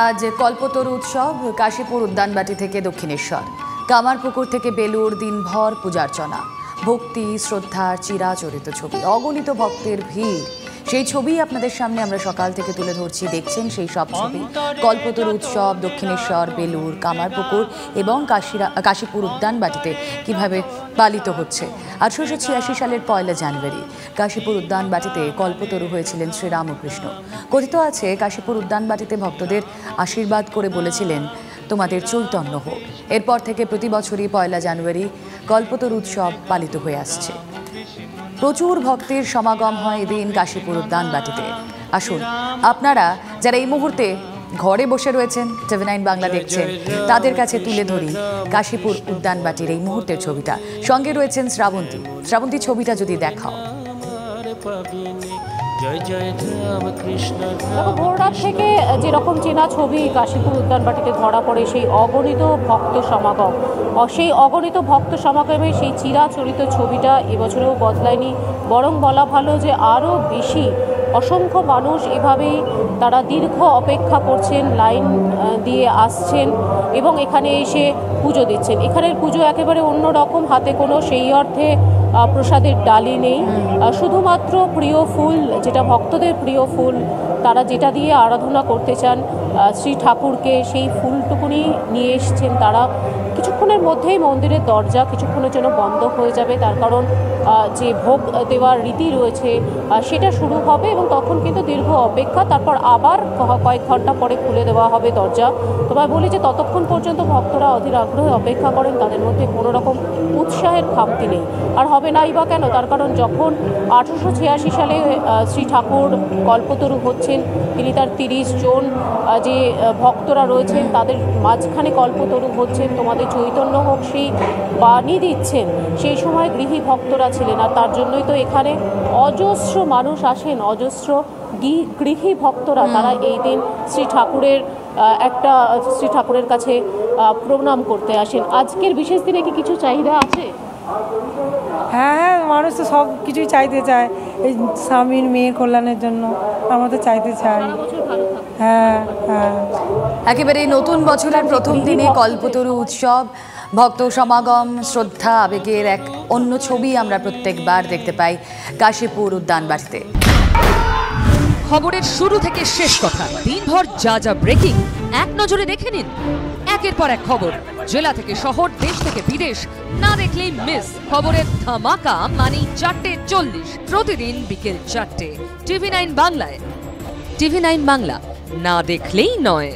আজ কল্পতরু উৎসব কাশীপুর উদ্যানবাটি থেকে দক্ষিণেশ্বর, কামারপুকুর থেকে বেলুর দিনভর পূজার্চনা, ভক্তি শ্রদ্ধার চিরাচরিত ছবি, অগণিত ভক্তের ভিড়। সেই ছবি আপনাদের সামনে আমরা সকাল থেকে তুলে ধরছি। দেখছেন সেই সব ছবি। কল্পতরু উৎসব দক্ষিণেশ্বর, বেলুর, কামারপুকুর এবং কাশীপুর উদ্যানবাটিতে কিভাবে পালিত হচ্ছে। 1886 সালের 1 জানুয়ারি কাশীপুর উদ্যানবাটিতে কল্পতরু হয়েছিলেন শ্রীরামকৃষ্ণ। কথিত আছে কাশীপুর উদ্যানবাটিতে ভক্তদের আশীর্বাদ করে বলেছিলেন, তোমাদের চৈতন্য হোক। এরপর থেকে প্রতি বছরই 1 জানুয়ারি কল্পতরু উৎসব পালিত হয়ে আসছে। প্রচুর ভক্তের সমাগম হয় এদিন কাশীপুর উদ্যানবাটিতে। আসুন, আপনারা যারা এই মুহূর্তে ঘরে বসে রয়েছেন, TV9 বাংলা দেখছেন, তাদের কাছে তুলে ধরি কাশীপুর উদ্যানবাটির এই মুহূর্তের ছবিটা। সঙ্গে রয়েছেন শ্রাবন্তী। শ্রাবন্তী, ছবিটা যদি দেখাও। ভোররাত থেকে যেরকম চেনা ছবি কাশীপুর উদ্যানবাটিতে ধরা পড়ে, সেই অগণিত ভক্ত সমাগম, সেই অগণিত ভক্ত সমাগমে সেই চিরাচরিত ছবিটা এবছরেও বদলায়নি, বরং বলা ভালো যে আরও বেশি অসংখ্য মানুষ এভাবেই তারা দীর্ঘ অপেক্ষা করছেন, লাইন দিয়ে আসছেন এবং এখানে এসে পুজো দিচ্ছেন। এখানের পুজো একেবারে অন্যরকম, হাতে কোনো সেই অর্থে প্রসাদের ডালি নেই, শুধুমাত্র প্রিয় ফুল, যেটা ভক্তদের প্রিয় ফুল, তারা যেটা দিয়ে আরাধনা করতে চান শ্রী ঠাকুরকে, সেই ফুলটুকুনি নিয়ে এসছেন তারা। কিছুক্ষণের মধ্যেই মন্দিরের দরজা কিছুক্ষণের জন্য বন্ধ হয়ে যাবে, তার কারণ যে ভোগ দেওয়ার রীতি রয়েছে সেটা শুরু হবে এবং তখন কিন্তু দীর্ঘ অপেক্ষা, তারপর আবার কয়েক ঘন্টা পরে খুলে দেওয়া হবে দরজা। তোমায় বলি যে ততক্ষণ পর্যন্ত ভক্তরা অধীর আগ্রহে অপেক্ষা করেন, তাদের মধ্যে কোনো রকম উৎসাহের খামতি নেই। আর হবে নাই বা কেন? তার কারণ যখন 1886 সালে শ্রী ঠাকুর কল্পতরু হচ্ছেন, তিনি তার 30 জন যে ভক্তরা রয়েছেন তাদের মাঝখানে কল্পতরু হচ্ছেন, তোমাদের চৈতন্য হোক সেই বাণী দিচ্ছেন, সেই সময় গৃহী ভক্তরা ছিলেন। আর তার জন্যই তো এখানে অজস্র মানুষ আসেন, অজস্র গৃহী ভক্তরা, তারা এই দিন শ্রী ঠাকুরের কাছে প্রণাম করতে আসেন। আজকের বিশেষ দিনে কি কিছু চাহিদা আছে? হ্যাঁ, মানুষ তো সব কিছুই চাইতে চায়, এই স্বামীর মেয়ের কল্যাণের জন্য আমরা তো চাইতে চাই। হ্যাঁ হ্যাঁ, একেবারে নতুন বছরের প্রথম দিনে কল্পতরু উৎসব, ভক্ত সমাগম, শ্রদ্ধা, আবেগের এক অন্য ছবি আমরা প্রত্যেকবার দেখতে পাই কাশীপুর উদ্যানবাটিতে। খবরের শুরু থেকে শেষ কথা, দিনভর যা যা ব্রেকিং এক নজরে দেখে নিন। একের পর এক খবর, জেলা থেকে শহর, দেশ থেকে বিদেশ, না দেখলেই মিস। খবরের ধামাকা মানে 4:40 প্রতিদিন বিকেল 4টে TV9 বাংলায়। TV9 বাংলা, না দেখলেই নয়।